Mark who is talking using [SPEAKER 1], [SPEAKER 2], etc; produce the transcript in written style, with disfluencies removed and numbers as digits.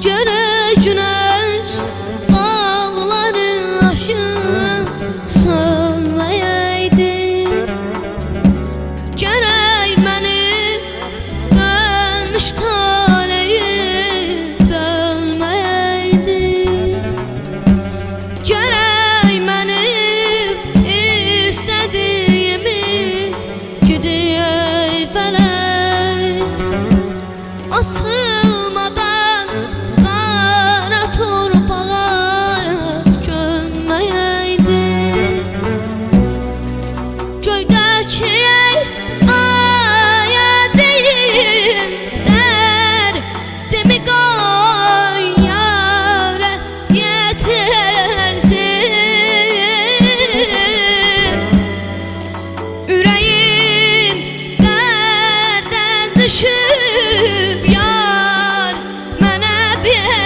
[SPEAKER 1] Göre güneş dağları aşıp sönmeyeydi. Görey beni dönmüş taleyim dönmeyeydi. Görey beni istediğimi gidiyor felek. Açılmadan kara torpağa gömmeyeydi. Göydeki aya değil derdimi koy yâre yetersin. Yüreğim derden düşüp yar mənə bir